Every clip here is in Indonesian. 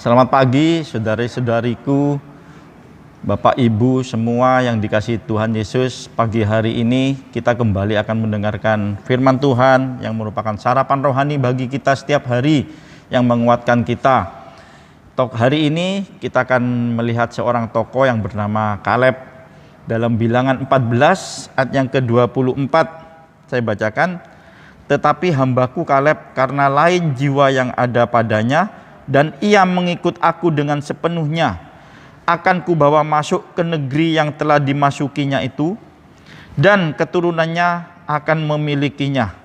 Selamat pagi saudari-saudariku, Bapak Ibu semua yang dikasihi Tuhan Yesus. Pagi hari ini kita kembali akan mendengarkan firman Tuhan yang merupakan sarapan rohani bagi kita setiap hari yang menguatkan kita. Hari ini kita akan melihat seorang tokoh yang bernama Kaleb. Dalam Bilangan 14 ayat yang ke-24 saya bacakan, tetapi hambaku Kaleb karena lain jiwa yang ada padanya dan ia mengikut aku dengan sepenuhnya, akan kubawa masuk ke negeri yang telah dimasukinya itu, dan keturunannya akan memilikinya.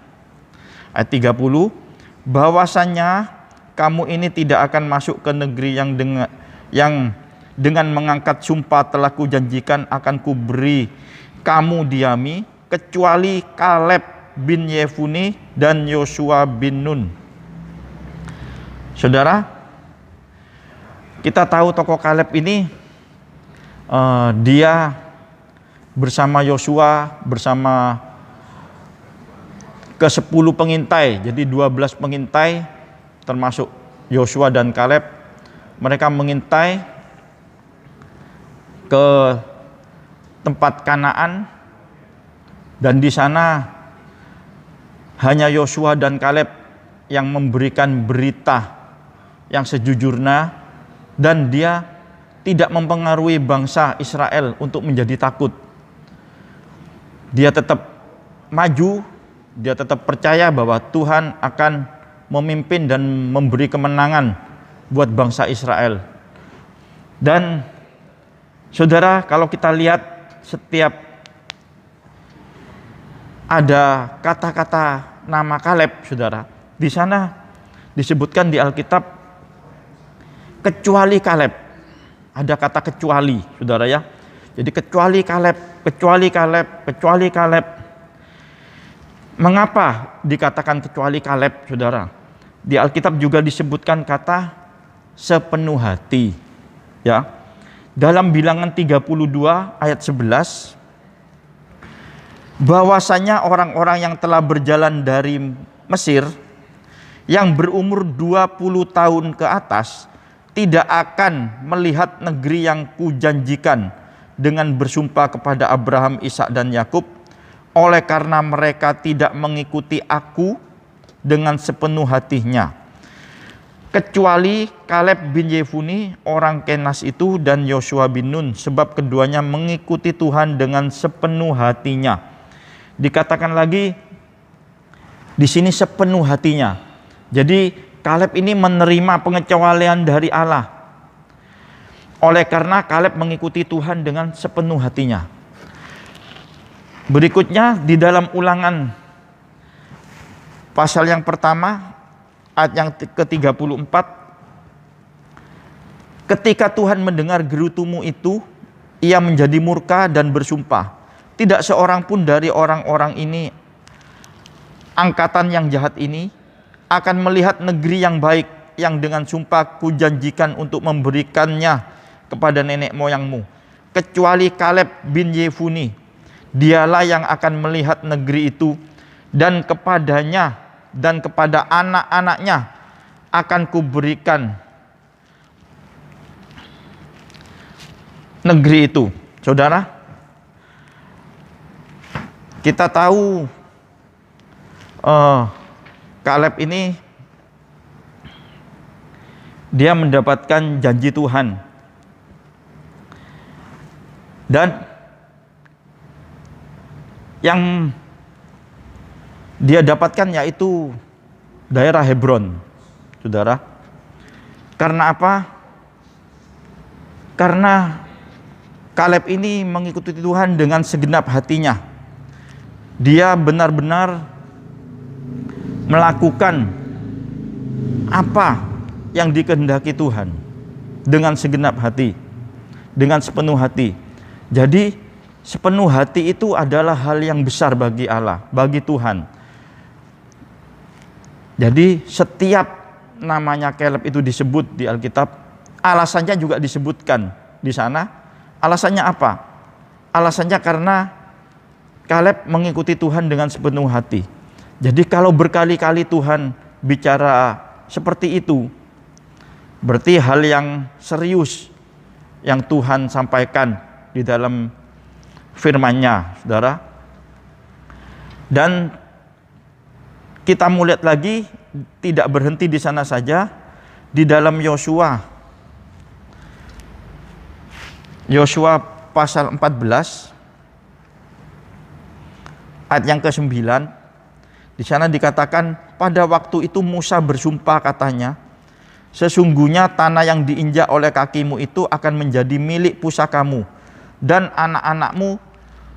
Ayat 30, bahwasanya kamu ini tidak akan masuk ke negeri yang dengan mengangkat sumpah telah kujanjikan akan kuberi kamu diami, kecuali Kaleb bin Yefune dan Yosua bin Nun. Saudara, kita tahu tokoh Kaleb ini dia bersama Yosua, bersama ke-10 pengintai, jadi 12 pengintai termasuk Yosua dan Kaleb. Mereka mengintai ke tempat Kanaan, dan di sana hanya Yosua dan Kaleb yang memberikan berita yang sejujurnya, dan dia tidak mempengaruhi bangsa Israel untuk menjadi takut. Dia tetap maju, dia tetap percaya bahwa Tuhan akan memimpin dan memberi kemenangan buat bangsa Israel. Dan saudara, kalau kita lihat setiap ada kata-kata nama Kaleb, saudara, di sana disebutkan di Alkitab kecuali Kaleb. Ada kata kecuali, saudara ya. Jadi kecuali Kaleb, kecuali Kaleb, kecuali Kaleb. Mengapa dikatakan kecuali Kaleb, saudara? Di Alkitab juga disebutkan kata sepenuh hati. Ya. Dalam Bilangan 32 ayat 11, bahwasanya orang-orang yang telah berjalan dari Mesir yang berumur 20 tahun ke atas tidak akan melihat negeri yang kujanjikan dengan bersumpah kepada Abraham, Ishak dan Yakub, oleh karena mereka tidak mengikuti aku dengan sepenuh hatinya, kecuali Kaleb bin Yefune orang Kenas itu dan Yosua bin Nun, sebab keduanya mengikuti Tuhan dengan sepenuh hatinya. Dikatakan lagi di sini sepenuh hatinya. Jadi Kaleb ini menerima pengecualian dari Allah. Oleh karena Kaleb mengikuti Tuhan dengan sepenuh hatinya. Berikutnya di dalam Ulangan pasal yang pertama ayat yang ke-34, ketika Tuhan mendengar gerutumu itu, ia menjadi murka dan bersumpah, tidak seorang pun dari orang-orang ini, angkatan yang jahat ini, akan melihat negeri yang baik yang dengan sumpah kujanjikan untuk memberikannya kepada nenek moyangmu, kecuali Kaleb bin Yefune. Dialah yang akan melihat negeri itu, dan kepadanya dan kepada anak-anaknya akan kuberikan negeri itu. Saudara, kita tahu Kaleb ini dia mendapatkan janji Tuhan, dan yang dia dapatkan yaitu daerah Hebron, saudara. Karena apa? Karena Kaleb ini mengikuti Tuhan dengan segenap hatinya. Dia benar-benar melakukan apa yang dikehendaki Tuhan dengan segenap hati, dengan sepenuh hati. Jadi sepenuh hati itu adalah hal yang besar bagi Allah, bagi Tuhan. Jadi setiap namanya Kaleb itu disebut di Alkitab, alasannya juga disebutkan di sana. Alasannya apa? Alasannya karena Kaleb mengikuti Tuhan dengan sepenuh hati. Jadi kalau berkali-kali Tuhan bicara seperti itu, Berarti hal yang serius yang Tuhan sampaikan di dalam firman-Nya, saudara. Dan kita mau lihat lagi, tidak berhenti di sana saja, di dalam Yosua pasal 14 ayat yang ke-9, di sana dikatakan, pada waktu itu Musa bersumpah katanya, sesungguhnya tanah yang diinjak oleh kakimu itu akan menjadi milik pusakamu dan anak-anakmu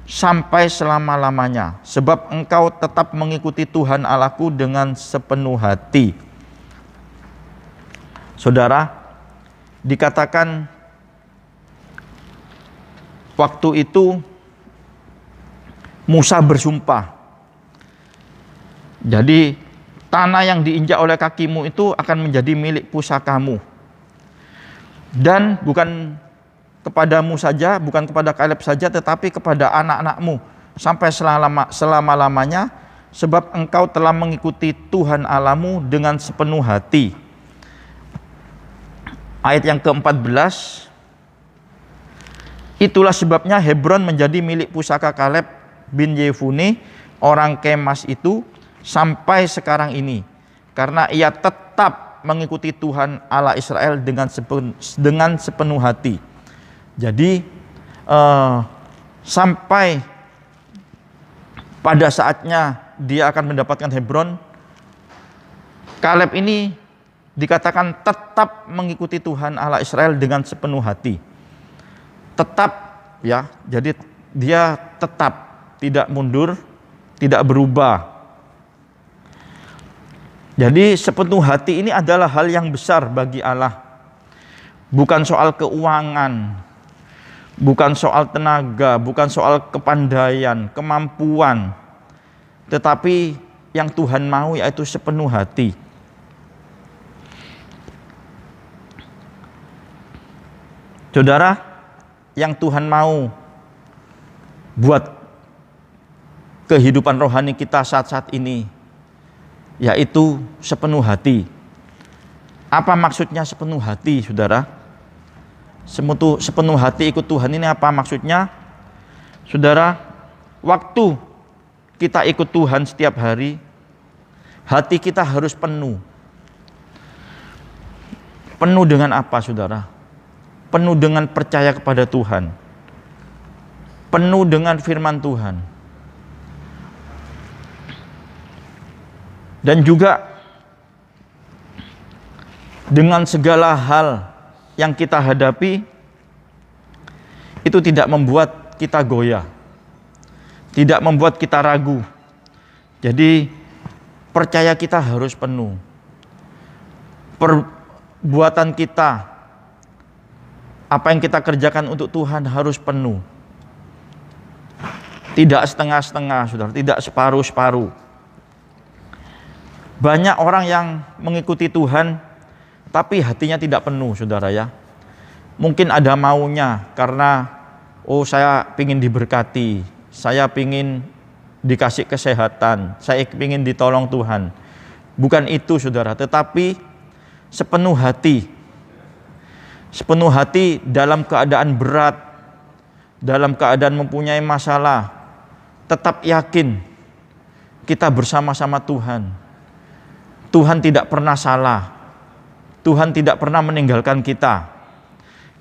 sampai selama-lamanya, sebab engkau tetap mengikuti Tuhan Allahku dengan sepenuh hati. Saudara, dikatakan waktu itu Musa bersumpah. Jadi tanah yang diinjak oleh kakimu itu akan menjadi milik pusakamu. Dan bukan kepadamu saja, bukan kepada Kaleb saja, tetapi kepada anak-anakmu sampai selama-lamanya, sebab engkau telah mengikuti Tuhan Allahmu dengan sepenuh hati. Ayat yang ke-14, itulah sebabnya Hebron menjadi milik pusaka Kaleb bin Yefune orang Kemas itu sampai sekarang ini, karena ia tetap mengikuti Tuhan Allah Israel dengan sepenuh hati. Jadi sampai pada saatnya dia akan mendapatkan Hebron, Kaleb ini dikatakan tetap mengikuti Tuhan Allah Israel dengan sepenuh hati. Tetap, ya, jadi dia tetap tidak mundur, tidak berubah. Jadi sepenuh hati ini adalah hal yang besar bagi Allah. Bukan soal keuangan, bukan soal tenaga, bukan soal kepandaian, kemampuan, tetapi yang Tuhan mau yaitu sepenuh hati. Saudara, yang Tuhan mau buat kehidupan rohani kita saat-saat ini yaitu sepenuh hati. Apa maksudnya sepenuh hati, saudara? Sepenuh hati ikut Tuhan ini apa maksudnya? Saudara, waktu kita ikut Tuhan setiap hari, hati kita harus penuh. Penuh dengan apa, saudara? Penuh dengan percaya kepada Tuhan. Penuh dengan firman Tuhan. Dan juga dengan segala hal yang kita hadapi itu tidak membuat kita goyah, tidak membuat kita ragu. Jadi percaya kita harus penuh. Perbuatan kita, apa yang kita kerjakan untuk Tuhan harus penuh. Tidak setengah-setengah, saudara, tidak separuh-separuh. Banyak orang yang mengikuti Tuhan tapi hatinya tidak penuh, saudara, ya. Mungkin ada maunya karena saya pingin diberkati, saya pingin dikasih kesehatan, saya pingin ditolong Tuhan. Bukan itu, saudara, tetapi sepenuh hati. Sepenuh hati dalam keadaan berat, dalam keadaan mempunyai masalah, tetap yakin kita bersama-sama Tuhan. Tuhan tidak pernah salah. Tuhan tidak pernah meninggalkan kita.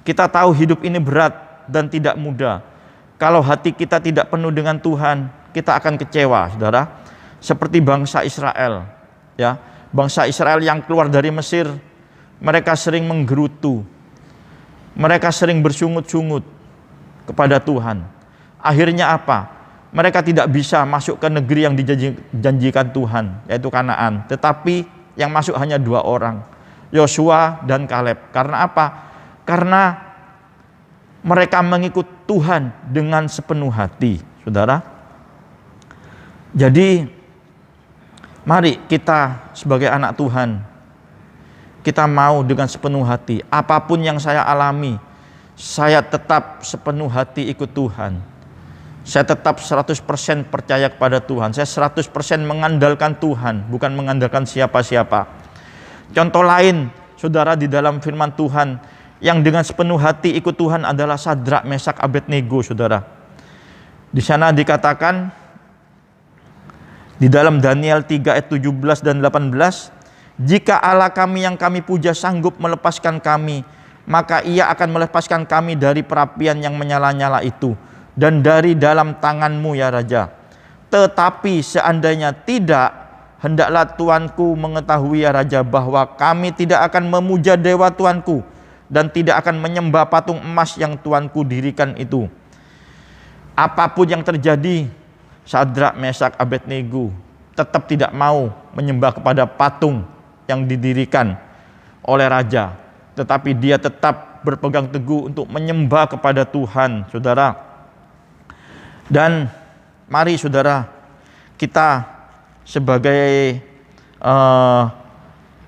Kita tahu hidup ini berat dan tidak mudah. Kalau hati kita tidak penuh dengan Tuhan, kita akan kecewa, saudara. Seperti bangsa Israel, ya. Bangsa Israel yang keluar dari Mesir, mereka sering menggerutu. Mereka sering bersungut-sungut kepada Tuhan. Akhirnya apa? Mereka tidak bisa masuk ke negeri yang dijanjikan Tuhan, yaitu Kanaan. Tetapi yang masuk hanya 2 orang, Yosua dan Kaleb. Karena apa? Karena mereka mengikut Tuhan dengan sepenuh hati, saudara. Jadi mari kita sebagai anak Tuhan, kita mau dengan sepenuh hati. Apapun yang saya alami, saya tetap sepenuh hati ikut Tuhan. Saya tetap 100% percaya kepada Tuhan. Saya 100% mengandalkan Tuhan, bukan mengandalkan siapa-siapa. Contoh lain saudara, di dalam firman Tuhan yang dengan sepenuh hati ikut Tuhan adalah Sadrak, Mesak, Abednego, saudara. Di sana dikatakan di dalam Daniel 3 ayat 17 dan 18, jika Allah kami yang kami puja sanggup melepaskan kami, maka ia akan melepaskan kami dari perapian yang menyala-nyala itu dan dari dalam tanganmu ya Raja. Tetapi seandainya tidak, hendaklah Tuanku mengetahui ya Raja bahwa kami tidak akan memuja dewa Tuanku dan tidak akan menyembah patung emas yang Tuanku dirikan itu. Apapun yang terjadi, Sadrak, Mesak, Abednego tetap tidak mau menyembah kepada patung yang didirikan oleh raja, tetapi dia tetap berpegang teguh untuk menyembah kepada Tuhan, saudara. Dan mari saudara, kita sebagai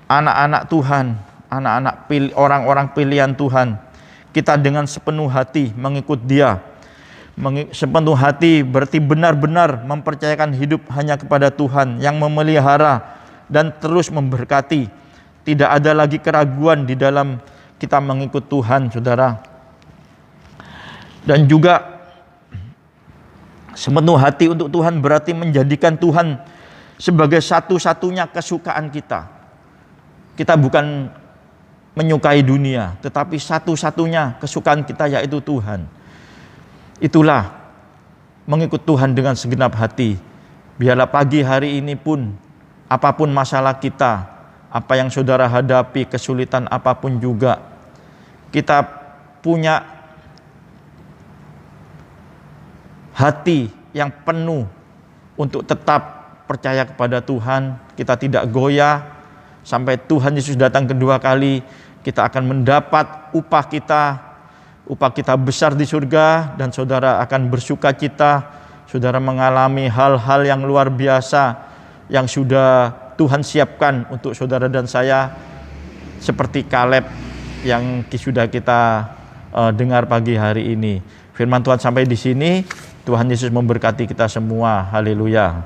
anak-anak Tuhan, orang-orang pilihan Tuhan, kita dengan sepenuh hati mengikut Dia. Sepenuh hati berarti benar-benar mempercayakan hidup hanya kepada Tuhan yang memelihara dan terus memberkati. Tidak ada lagi keraguan di dalam kita mengikut Tuhan, saudara. Dan juga sepenuh hati untuk Tuhan berarti menjadikan Tuhan sebagai satu-satunya kesukaan kita. Kita bukan menyukai dunia, tetapi satu-satunya kesukaan kita yaitu Tuhan. Itulah mengikut Tuhan dengan segenap hati. Biarlah pagi hari ini pun, apapun masalah kita, apa yang saudara hadapi, kesulitan apapun juga, kita punya hati yang penuh untuk tetap percaya kepada Tuhan. Kita tidak goyah sampai Tuhan Yesus datang kedua kali. Kita akan mendapat upah kita besar di surga, dan saudara akan bersuka cita. Saudara mengalami hal-hal yang luar biasa yang sudah Tuhan siapkan untuk saudara dan saya, seperti Kaleb yang sudah kita dengar pagi hari ini. Firman Tuhan sampai di sini. Tuhan Yesus memberkati kita semua. Haleluya.